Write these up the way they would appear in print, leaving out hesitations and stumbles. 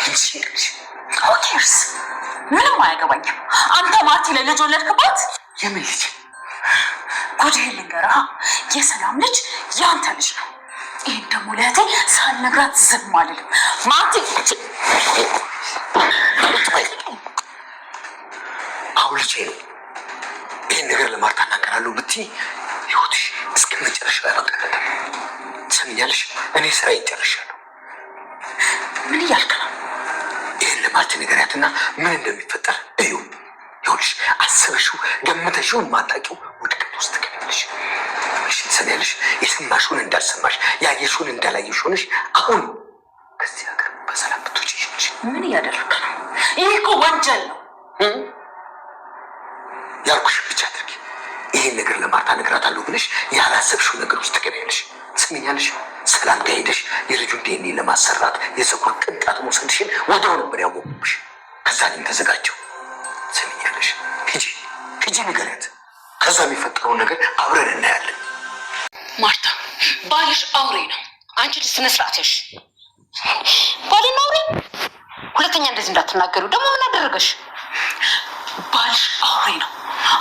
ኦኬርስ ምንም አያገባኝም። አንተ ማርቲ ላይ ልጅ ወለድክባት? የምን ልጅ? ጉድህን ልንገርህ፣ የሰላም ልጅ ያንተ ልጅ ነው። ይህን ደግሞ ለእህቴ ሳልነግራት ዝም አልልም። ማርቲ አሁን ልጄ ነው። ይህን ነገር ለማርታ እናገራለሁ ብትይ ህይወትሽ እስከ መጨረሻው ያበቃል። ትሰሚኛለሽ? እኔ ስራዬን ጨርሻለሁ። ምን እያልክ ነው? ይህን ለማርቲ ንገሪያትና ምን እንደሚፈጠር እዩ። ይኸውልሽ አስበሽው ገምተሽው የማታውቂው ውድቀት ውስጥ ትገቢያለሽ። እሺ ትሰሚያለሽ? የሰማሽውን እንዳልሰማሽ ያየሽውን እንዳላየሽ ሆነሽ አሁን ከዚህ ሀገር በሰላም ብትወጪ ይችልሽ። ምን እያደረግክ ነው? ይህ እኮ ወንጀል ነው። ያልኩሽ ብቻ አድርጊ። ይህን ነገር ለማርታ እነግራታለሁ ብለሽ ያላሰብሽው ነገር ውስጥ ትገቢያለሽ። ትሰሚኛለሽ? ሰላም ጋር ሄደሽ የልጁን ዲኤንኤ ለማሰራት የፀጉር ቅንጣት መውሰድሽን ወዲያው ነበር ያወቁብሽ። ከዛ እኔም ተዘጋጀው። ትሰሚኛለሽ? ሂጂ ንገሪያት። ከዛ የሚፈጠረውን ነገር አብረን እናያለን። ማርታ ባልሽ አውሬ ነው። አንቺ ስነ ስርዓትሽ። ባልና አውሬ? ሁለተኛ እንደዚህ እንዳትናገሩ። ደግሞ ምን አደረገሽ? ባልሽ አውሬ ነው።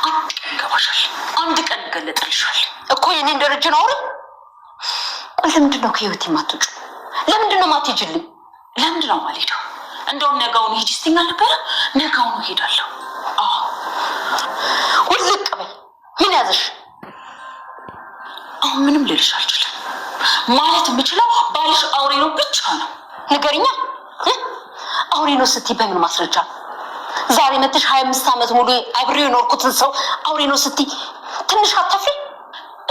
አንድ ቀን እንገባሻል፣ አንድ ቀን እንገለጥልሻል እኮ የኔን ደረጃ ነው አውሬ። ለምንድን ነው ከህይወት የማትወጪው? ለምንድን ነው የማትሄጂልኝ? ለምንድን ነው የማልሄደው? እንደውም ነገውን ሂጂ ስትይኝ አልነበረ? ነገውን እሄዳለሁ። ውልቅ በይ። ምን ያዘሽ? አሁን ምንም ልልሽ አልችልም። ማለት የምችለው ባልሽ አውሬ ነው ብቻ ነው። ንገሪኛ። አውሬ ነው ስትይ በምን ማስረጃ? ዛሬ መጥተሽ 25 ዓመት ሙሉ አብሬው የኖርኩትን ሰው አውሬ ነው ስትይ ትንሽ አታፍሪ?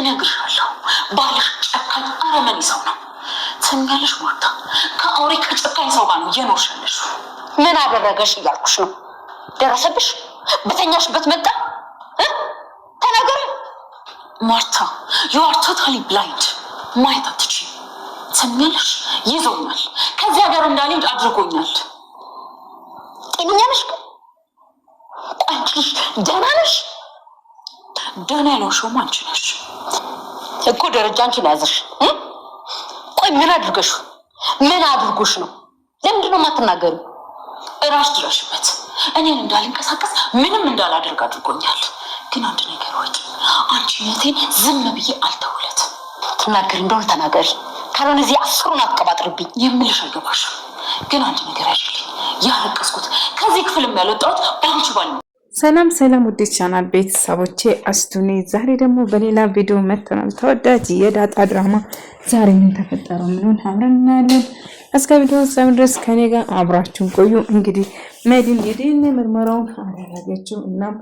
እነግርሻለሁ፣ ባልሽ ጨካኝ አረመኔ ሰው ነው። ትሰሚያለሽ ማርታ? ከአውሬ ከጨካኝ ሰው ጋር ነው እየኖርሻለሽ። ምን አደረገሽ እያልኩሽ ነው። ደረሰብሽ? በተኛሽበት መጣ? ተናገሪ ማርታ። you are totally blind። ማየት አትችይም። ትሰሚያለሽ? ይዞኛል። ከዚያ ሀገር እንዳልሄድ አድርጎኛል። ጤነኛ ነሽ? አንቺ ደህና ነሽ? ደህና ያልሆንሽውም አንቺ ነሽ እኮ። ደረጃ አንቺ ነው ያዘሽ። ቆይ ምን አድርገሽ? ምን አድርጎሽ ነው? ለምንድን ነው የማትናገሪው? እራስ ድረሽበት። እኔን እንዳልንቀሳቀስ ምንም እንዳላደርግ አድርጎኛል። ግን አንድ ነገር ወቂ፣ አንቺ እህቴን ዝም ብዬ አልተውለት። ትናገሪ እንደሆነ ተናገሪ፣ ካልሆነ እዚህ አስሩን አትቀባጥርብኝ። የምልሽ አይገባሽም። ግን አንድ ነገር ያሽልኝ፣ ያለቀስኩት ከዚህ ክፍልም ያልወጣሁት በአንቺ ባል። ሰላም ሰላም፣ ውድ ቻናል ቤተሰቦቼ አስቱኔ ዛሬ ደግሞ በሌላ ቪዲዮ መጥተናል። ተወዳጅ የዳጣ ድራማ ዛሬ ምን ተፈጠረው? ምኑን አብረን እናያለን። እስከ ቪዲዮ ድረስ ከኔ ጋር አብራችሁን ቆዩ። እንግዲህ መዲን የዲኤንኤ ምርመራውን አደረገችው። እናም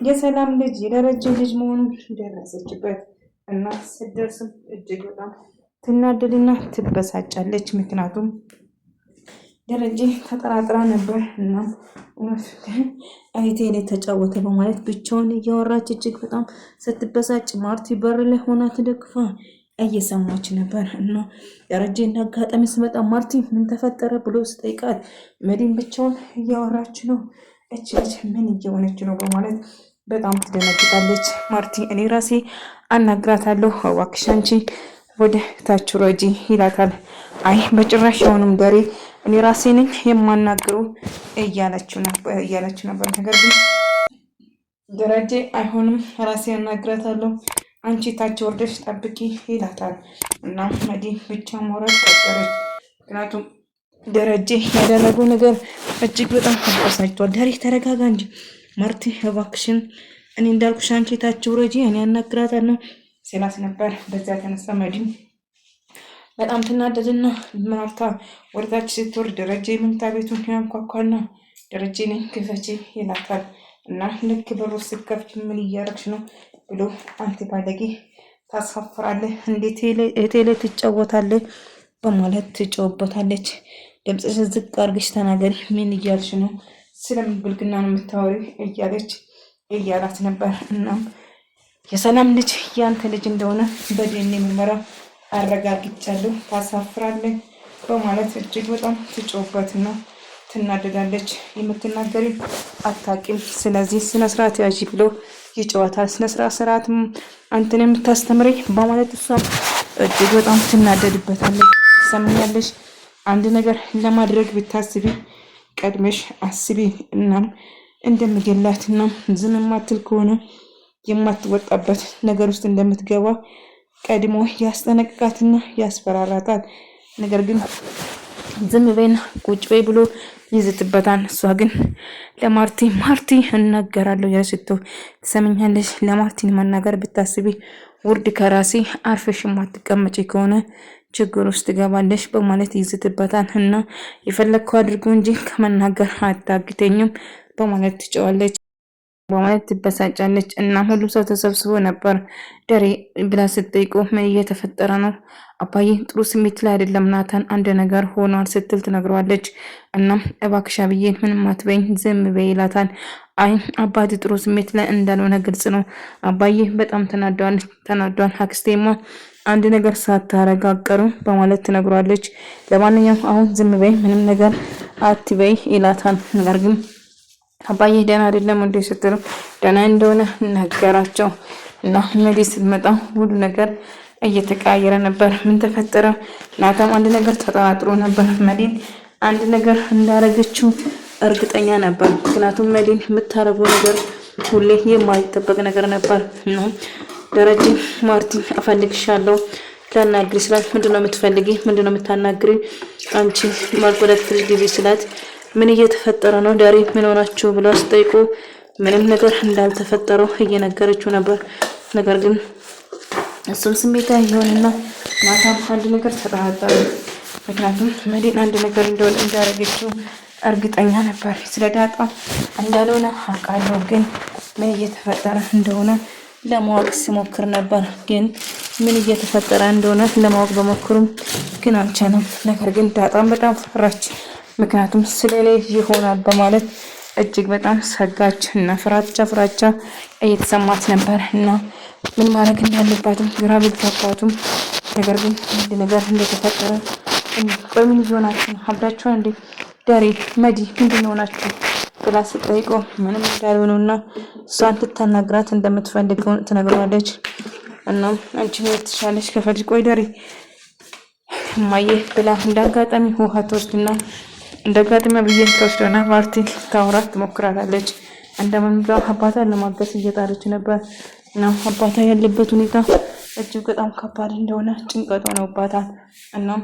የሰላም ልጅ የደረጀ ልጅ መሆኑን ደረሰችበት እና ስትደርስም እጅግ በጣም ትናደድና ትበሳጫለች። ምክንያቱም ደረጀ ተጠራጥራ ነበር እና አይቴ ላይ ተጫወተ በማለት ብቻውን እያወራች እጅግ በጣም ስትበሳጭ ማርቲ በር ላይ ሆና ትደግፋ እየሰማች ነበር እና ደረጀ እንዳጋጣሚ ስመጣ ማርቲ ምን ተፈጠረ ብሎ ስጠይቃት መዲን ብቻውን እያወራች ነው፣ እች ልጅ ምን እየሆነች ነው በማለት በጣም ትደነግጣለች። ማርቲ እኔ ራሴ አናግራታለሁ፣ እባክሽ አንቺ ወደ ታች ውረጂ ይላታል። አይ በጭራሽ የሆኑም ደሬ እኔ ራሴ ነኝ የማናግረው እያለችው ነበር። ነገር ግን ደረጀ አይሆንም ራሴ አናግራታለሁ፣ አንቺ ታች ወርደሽ ጠብቂ ይላታል። እና መዲን ብቻ ማውራት ቀጠረች። ምክንያቱም ደረጀ ያደረገው ነገር እጅግ በጣም ተበሳጭቷል። ደሬ ተረጋጋ እንጂ ማርቲ እባክሽን፣ እኔ እንዳልኩሽ አንቺ ታች ውረጂ እኔ አናግራታለሁ ስላት ነበር። በዛ ተነሳ መዲን በጣም ትናደድና ማርታ ወደታች ስትወርድ ደረጀ የመኝታ ቤቱን ያንኳኳና ደረጀ ነኝ ክፈቺ ይላታል። እና ልክ በሩ ስትከፍቺ ምን እያረግሽ ነው ብሎ አንተ ባለጌ ታሳፍራለህ፣ እንዴት እህቴ ላይ ትጫወታለህ በማለት ትጫወበታለች። ድምፅሽ ዝቅ አድርገሽ ተናገሪ፣ ምን እያልሽ ነው? ስለምን ብልግና ነው የምታወሪ? እያላት ነበር። እናም የሰላም ልጅ ያንተ ልጅ እንደሆነ በዲኤንኤ ምርመራ አረጋግጫለሁ፣ ታሳፍራለህ በማለት እጅግ በጣም ትጮህበትና ትናደዳለች። የምትናገሪ አታውቂም፣ ስለዚህ ስነ ስርዓት ያዢ ብሎ ይጨዋታል። ስነ ስርዓት አንተን የምታስተምረኝ በማለት እሷም እጅግ በጣም ትናደድበታለች። ሰምኛለሽ፣ አንድ ነገር ለማድረግ ብታስቢ ቀድመሽ አስቢ። እናም እንደምገላትና ዝም የማትል ከሆነ የማትወጣበት ነገር ውስጥ እንደምትገባ ቀድሞ ያስጠነቅቃትና ያስፈራራታል። ነገር ግን ዝም በይና ቁጭ በይ ብሎ ይዝትበታል። እሷ ግን ማርቲ እናገራለሁ ያስቶ ትሰምኛለሽ፣ ለማርቲን መናገር ብታስቢ ውርድ ከራሴ አርፈሽ ማትቀመጪ ከሆነ ችግር ውስጥ ትገባለሽ በማለት ይዝትበታል። እና የፈለግከው አድርጎ እንጂ ከመናገር አታግተኝም በማለት ትጨዋለች በማለት ትበሳጫለች። እና ሁሉ ሰው ተሰብስቦ ነበር። ደሬ ብላ ስትጠይቀው ምን እየተፈጠረ ነው? አባዬ ጥሩ ስሜት ላይ አይደለም ናታን፣ አንድ ነገር ሆኗል ስትል ትነግረዋለች። እናም እባክሽ አብዬ ምንም አትበይኝ ዝም በይ ይላታል። አይ አባቴ ጥሩ ስሜት ላይ እንዳልሆነ ግልጽ ነው። አባዬ በጣም ተናዷል። አክስቴማ አንድ ነገር ሳታረጋገሩ በማለት ትነግሯለች። ለማንኛውም አሁን ዝም በይ ምንም ነገር አትበይ ይላታል። ነገር ግን አባዬ ደህና አይደለም እንዴ ስትለው ደህና እንደሆነ ነገራቸው። እና መዲ ስትመጣ ሁሉ ነገር እየተቀያየረ ነበር። ምን ተፈጠረ? ናታም አንድ ነገር ተጠራጥሮ ነበር። መዲን አንድ ነገር እንዳረገችው እርግጠኛ ነበር። ምክንያቱም መዲን የምታረገው ነገር ሁሌ የማይጠበቅ ነገር ነበር። ደረጀ ማርቲን እፈልግሻለሁ ላናግሪ ስላት ምንድነው የምትፈልጊ? ምንድነው የምታናግሪ? አንቺ ማልኮ ወደ ክፍል ግቢ ስላት ምን እየተፈጠረ ነው ዳሪ ምን ሆናችሁ ብለው አስጠይቁ ምንም ነገር እንዳልተፈጠረው እየነገረችው ነበር። ነገር ግን እሱም ስሜታዊ ይሆንና ማታም አንድ ነገር ተጠራጠረ። ምክንያቱም መዲን አንድ ነገር እንደሆነ እንዳረገችው እርግጠኛ ነበር። ስለ ዳጣ እንዳልሆነ አውቃለሁ፣ ግን ምን እየተፈጠረ እንደሆነ ለማወቅ ሲሞክር ነበር። ግን ምን እየተፈጠረ እንደሆነ ለማወቅ በሞክሩም ግን አልቻለም። ነገር ግን ዳጣም በጣም ፈራች። ምክንያቱም ስለሌ ይሆናል በማለት እጅግ በጣም ሰጋች እና ፍራቻ እየተሰማት ነበር። እና ምን ማድረግ እንዳለባትም ግራ ቢጋባቱም ነገር ግን አንድ ነገር እንደተፈጠረ ቆይ ምን ይሆናችሁ አብራችሁ እንዴ ዳሪ መዲ ምንድን ሆናችሁ ብላ ስትጠይቀው ምንም እንዳልሆነና እሷን ልታናግራት እንደምትፈልገው ትነግረዋለች። እናም አንቺ ትሻለሽ ከፈልሽ ቆይ ዳሪ ማየ ብላ እንዳጋጣሚ ውሃ ትወስድና እንደጋጣሚ ብዬ ተወስደና ማርቲን ታውራት ትሞክራለች። እንደምንም ብላ አባቷን ለማገዝ እየጣረች ነበር። እና አባቷ ያለበት ሁኔታ እጅግ በጣም ከባድ እንደሆነ ጭንቀት ሆነውባታል። እናም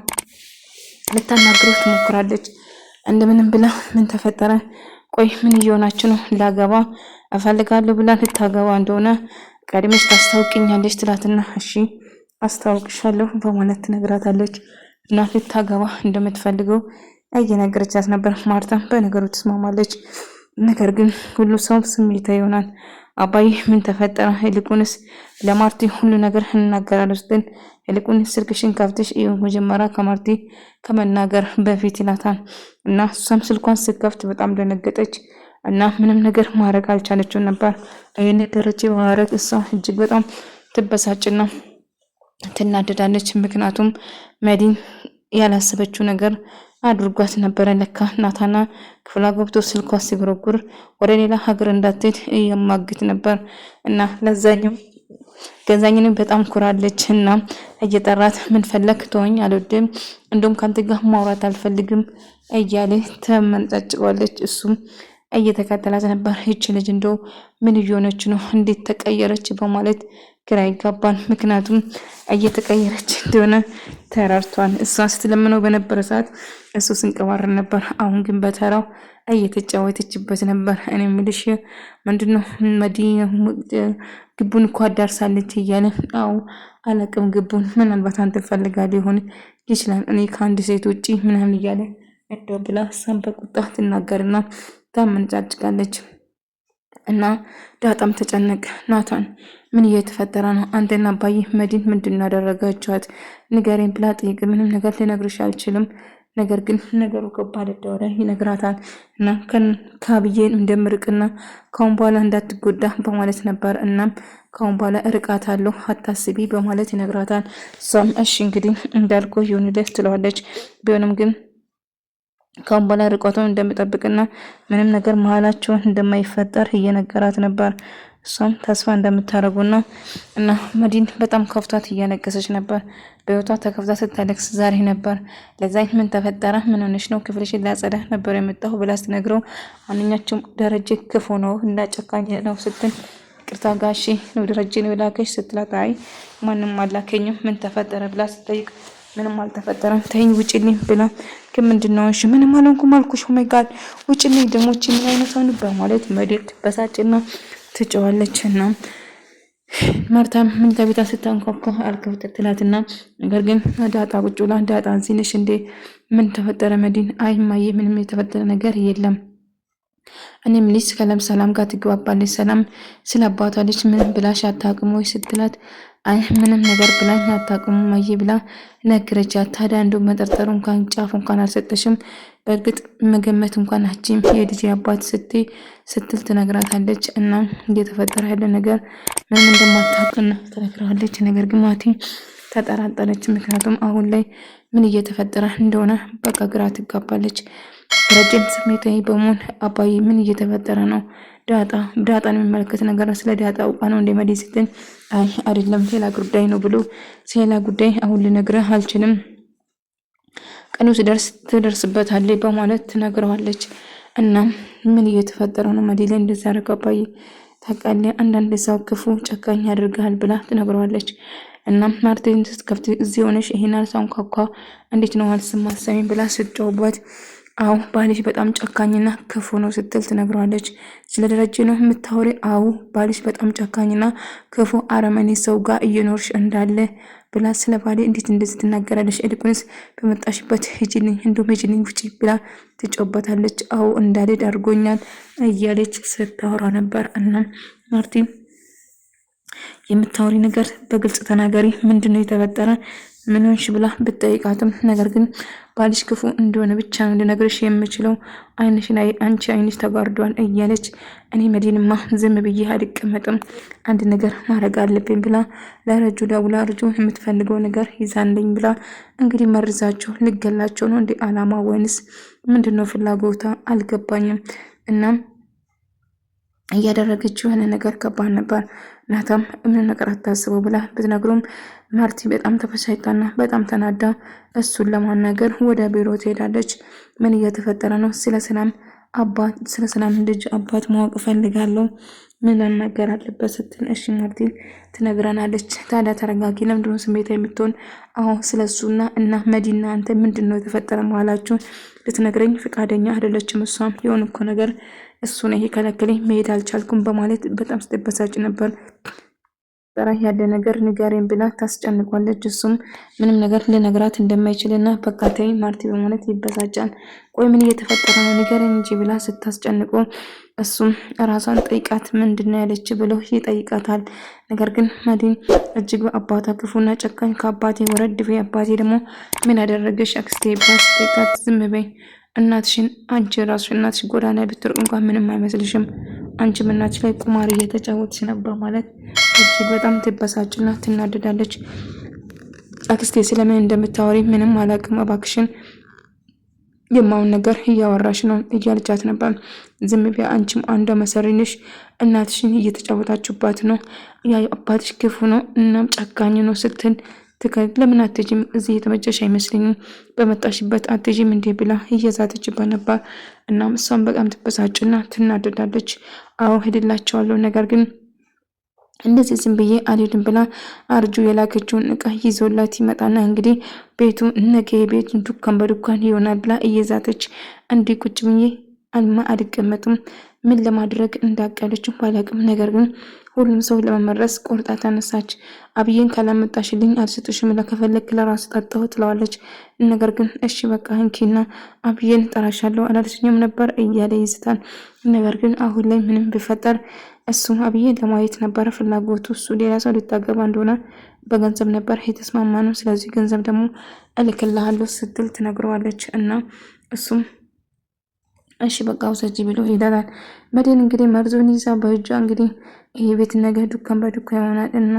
ልታናግረው ትሞክራለች። እንደምንም ብላ ምን ተፈጠረ? ቆይ ምን እየሆናችሁ ነው? ላገባ እፈልጋለሁ ብላ ልታገባ እንደሆነ ቀድመሽ ታስታውቂኛለሽ ትላትና እሺ አስታውቅሻለሁ በማለት ትነግራታለች። እና ልታገባ እንደምትፈልገው እየነገረቻት ነበር። ማርታ በነገሩ ትስማማለች። ነገር ግን ሁሉ ሰው ስሜታዊ ይሆናል። አባዬ ምን ተፈጠረ? ይልቁንስ ለማርቲ ሁሉ ነገር እናገራለሁ ስትል ይልቁንስ ስልክሽን ከፍተሽ እዩ መጀመሪያ ከማርቲ ከመናገር በፊት ይላታል። እና እሷም ስልኳን ስትከፍት በጣም ደነገጠች እና ምንም ነገር ማድረግ አልቻለችም ነበር። ይህን ደረጃ በማድረግ እሷ እጅግ በጣም ትበሳጭና ትናደዳለች። ምክንያቱም መዲን ያላሰበችው ነገር አድርጓት ነበረ። ለካ ናታና ክፍላ ገብቶ ስልኳ ሲጎረጉር ወደ ሌላ ሀገር እንዳትሄድ የማግት ነበር እና ለዛኛው ገዛኝንም በጣም ኩራለች እና እየጠራት ምን ፈለክ? ተወኝ አልወድም፣ እንደውም ካንተ ጋር ማውራት አልፈልግም እያለ ተመንጫጭዋለች። እሱም እየተከተላት ነበር። ይች ልጅ እንደው ምን እየሆነች ነው? እንዴት ተቀየረች? በማለት ግራ ይጋባል። ምክንያቱም እየተቀየረች እንደሆነ ተራርቷል። እሷ ስትለምነው በነበረ ሰዓት እሱ ስንቀባረር ነበር። አሁን ግን በተራው እየተጫወተችበት ነበር። እኔ ምልሽ ምንድነው መዲ ግቡን እኮ አዳርሳለች እያለ አው አላቅም ግቡን ምናልባት አንተ ፈልጋ ሊሆን ይችላል እኔ ከአንድ ሴት ውጪ ምናምን እያለ እንደው ብላ እሷም በቁጣ ትናገርና ታመንጫጭቃለች። እና ዳጣም ተጨነቀ። ናታን ምን እየተፈጠረ ነው? አንተና አባዬ መዲን ምንድን ያደረጋችኋት? ንገሬን ብላ ጠይቅ። ምንም ነገር ልነግርሽ አልችልም፣ ነገር ግን ነገሩ ከባድ እንደሆነ ይነግራታል። እና ከአብዬን እንደምርቅና ካሁን በኋላ እንዳትጎዳ በማለት ነበር። እናም ካሁን በኋላ እርቃታለሁ አታስቢ በማለት ይነግራታል። እሷም እሺ እንግዲህ እንዳልኩ ይሁንልህ ትለዋለች። ቢሆንም ግን ካሁን በኋላ ርቀቱን እንደምጠብቅና ምንም ነገር መሀላቸውን እንደማይፈጠር እየነገራት ነበር። እሷም ተስፋ እንደምታረጉና እና መዲን በጣም ከፍቷት እያለቀሰች ነበር። በህይወቷ ተከፍታ ስታለቅስ ዛሬ ነበር። ለዛኝ ምን ተፈጠረ? ምን ሆነሽ ነው? ክፍልሽን ላጸዳ ነበር የመጣሁ ብላ ስትነግረው ማንኛቸውም ደረጀ ክፉ ነው እና ጨካኝ ነው ስትል ቅርታ ጋሺ ነው ደረጀ ነው ላከሽ ስትላት አይ ማንም አላከኝም ምን ተፈጠረ ብላ ስትጠይቅ ምንም አልተፈጠረም ተይኝ ውጪልኝ ብላ ከምንድነው እሺ ምንም አልሆንኩም አልኩሽ ኦ ማይ ጋድ ውጪልኝ ደሞች ምን አይነት ነው በማለት መዲት በሳጭና ትጨዋለችና ማርታም ምን ተቤታ ስታንኳኳ አልከፍት ትላትና ነገር ግን ዳጣ ቁጭ ብላ ዳጣ እዚህ እንዴ ምን ተፈጠረ መዲን አይ ማየ ምንም የተፈጠረ ነገር የለም እኔም ልጅ ሰላም ጋር ትግባባለች ሰላም ስለ አባቷ ልጅ ምን ብላሽ አታውቅም ወይ ስትላት አይ ምንም ነገር ብላኝ አታውቅም ማየ ብላ ነገረቻት። ታዲያ እንደው መጠርጠሩ እንኳን ጫፍ እንኳን አልሰጠሽም በእርግጥ መገመት እንኳን አቺም የልጅ አባት ስትል ትነግራታለች። እና እየተፈጠረ ያለ ነገር ምንም እንደማታውቅና ትነግራለች። ነገር ግን ማቲ ተጠራጠረች። ምክንያቱም አሁን ላይ ምን እየተፈጠረ እንደሆነ በቃ ግራ ትጋባለች። ረጅም ስሜታዊ በመሆን አባዬ ምን እየተፈጠረ ነው? ዳጣን የሚመለከት ነገር ስለ ዳጣ አውቃ ነው እንደመዲ ስትል አይ አይደለም ሌላ ጉዳይ ነው ብሎ ሌላ ጉዳይ አሁን ልነግርህ አልችልም ቀኑ ሲደርስ ትደርስበታለች በማለት ትነግረዋለች። እና ምን እየተፈጠረ ነው መዲ ላይ እንደዛ ያደረገ አባዬ ታውቃለህ አንዳንድ ሰው ክፉ ጨካኝ ያደርጋል ብላ ትነግረዋለች። እና ማርቲን ስትከፍት እዚህ ሆነሽ ይሄን አልሳንኳኳ እንዴት ነው አልሰማሰኝ ብላ ስትጮህበት አው ባልሽ በጣም ጨካኝና ክፉ ነው ስትል ትነግረዋለች። ስለ ደረጀ ነው የምታወሪ? አው ባልሽ በጣም ጨካኝና ክፉ አረመኔ ሰው ጋር እየኖርሽ እንዳለ ብላ ስለ ባሌ እንዴት እንደዚህ ትናገራለች? እልቁንስ በመጣሽበት ሂጂልኝ እንደውም ሂጂልኝ ውጪ ብላ ትጮበታለች። አው እንዳልሄድ አድርጎኛል እያለች ስታወራ ነበር። እና ማርቲ የምታወሪ ነገር በግልጽ ተናገሪ ምንድነው የተፈጠረ ምን ሆንሽ ብላ ብትጠይቃትም ነገር ግን ባልሽ ክፉ እንደሆነ ብቻ ነው ልነግርሽ የምችለው አይንሽ ላይ አንቺ አይንሽ ተጋርዷል እያለች እኔ መዲንማ ዝም ብዬ አልቀመጥም አንድ ነገር ማድረግ አለብኝ ብላ ለረጁ ደውላ ረጁ የምትፈልገው ነገር ይዛልኝ ብላ እንግዲህ መርዛቸው ልገላቸው ነው እንዴ አላማ ወይንስ ምንድነው ፍላጎታ አልገባኝም። እናም እያደረገችው የሆነ ነገር ከባድ ነበር። ናታም ምን ነገር አታስበው ብላ ብትነግሩም ማርቲ በጣም ተፈሳይታና በጣም ተናዳ እሱን ለማናገር ወደ ቢሮ ትሄዳለች። ምን እየተፈጠረ ነው? ስለ ሰላም ልጅ አባት ማወቅ ፈልጋለሁ ምን ለናገር አለበት ስትል እሺ ማርቲ ትነግረናለች። ታዲያ ተረጋጊ ለምንድነው ስሜታ የምትሆን? አዎ ስለሱና እና መዲና አንተ ምንድነው የተፈጠረ መዋላችሁ ልትነግረኝ ፍቃደኛ አይደለችም። እሷም የሆነ እኮ ነገር እሱ ነው ከለከለኝ መሄድ አልቻልኩም በማለት በጣም ስትበሳጭ ነበር። ጠራህ ያለ ነገር ንገረኝ ብላ ታስጨንቋለች። እሱም ምንም ነገር ልነግራት እንደማይችልና በቃ ተይ ማርቲ በማለት ይበሳጫል። ቆይ ምን እየተፈጠረ ነው ንገረኝ እንጂ ብላ ስታስጨንቆ እሱም ራሷን ጠይቃት ምንድነው ያለች ብሎ ይጠይቃታል። ነገር ግን መዲን እጅግ አባቷ ክፉና ጨካኝ ከአባቴ ወረድ በይ አባቴ ደግሞ ምን ያደረገሽ አክስቴ ብላ ስትጠይቃት ዝም በይ እናትሽን አንቺ ራስሽ እናትሽ ጎዳና ብትርቅ እንኳን ምንም አይመስልሽም አንቺም እናትሽ ላይ ቁማር እየተጫወትሽ ነበር ማለት እጅግ በጣም ትበሳጭና ትናደዳለች። አክስቴ ስለምን እንደምታወሪ ምንም አላውቅም እባክሽን የማውን ነገር እያወራሽ ነው እያለቻት ነበር። ዝም ቢያ አንቺም አንዷ መሰሪነሽ እናትሽን እየተጫወታችሁባት ነው ያ አባትሽ ክፉ ነው እናም ጨካኝ ነው ስትል ለምን አትጂም እዚህ የተመጨሽ አይመስልኝም በመጣሽበት አትጂም እንዴ ብላ እየዛተችበት ነበር። እናም እሷም በጣም ትበሳጭና ትናደዳለች። አዎ ሄድላቸዋለሁ ነገር ግን እንደዚህ ዝም ብዬ አልሄድም ብላ አርጁ የላከችውን እቃ ይዞላት ይመጣና እንግዲህ ቤቱ ነገ ቤቱ ዱካን በዱካን ይሆናል ብላ እየዛተች እንዲህ ቁጭ ብዬ አልቀመጥም ምን ለማድረግ እንዳቀለች ባላቅም ነገር ግን ሁሉም ሰው ለመመረስ ቆርጣ ተነሳች። አብዬን ካላመጣሽልኝ አልሰጥሽም ለከፈለክ ለራስ ጠጣው ትለዋለች። ነገር ግን እሺ በቃ እንኪና አብዬን ጠራሻለሁ አላልሽኝም ነበር እያለ ይዝታል። ነገር ግን አሁን ላይ ምንም ቢፈጠር እሱ አብዬን ለማየት ነበር ፍላጎቱ። እሱ ሌላ ሰው ልታገባ እንደሆነ በገንዘብ ነበር የተስማማ ነው። ስለዚህ ገንዘብ ደግሞ እልክልሃለሁ ስትል ትነግረዋለች። እና እሱም እሺ በቃ ውሰጂ ብሎ ይላል። መዲን እንግዲህ መርዙን ይዛ በእጇ እንግዲህ ይሄ ቤት ነገ ዱካን በዱካን ይሆናል እና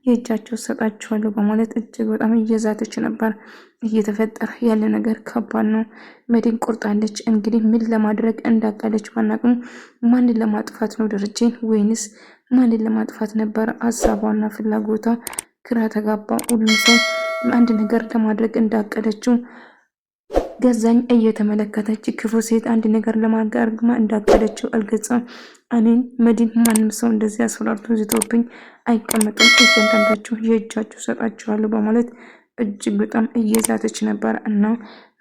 የእጃቸው ሰጣችኋለሁ በማለት እጅግ በጣም እየዛተች ነበር። እየተፈጠረ ያለ ነገር ከባድ ነው። መድን ቆርጣለች። እንግዲህ ምን ለማድረግ እንዳቀለች ባናቅም ማንን ለማጥፋት ነው ደረጀን ወይንስ ማንን ለማጥፋት ነበር ሀሳቧና ፍላጎቷ? ግራ ተጋባ። ሁሉም ሰው አንድ ነገር ለማድረግ እንዳቀለችው ገዛኝ እየተመለከተች ክፉ ሴት አንድ ነገር ለማድረግ እንዳቀለችው አልገዛም። እኔን መድን ማንም ሰው እንደዚህ አስፈራርቶ ዝቶብኝ አይቀመጥም። እያንዳንዳችሁ የእጃችሁ ሰጣችኋለሁ በማለት እጅግ በጣም እየዛተች ነበር። እና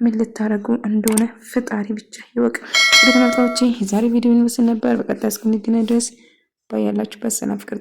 ምን ልታረጉ እንደሆነ ፍጣሪ ብቻ ይወቅ። ወደ ተመልካቾቼ የዛሬ ቪዲዮ ይመስል ነበር። በቀጣይ እስክንገናኝ ድረስ ባያላችሁበት ሰላም ፍቅር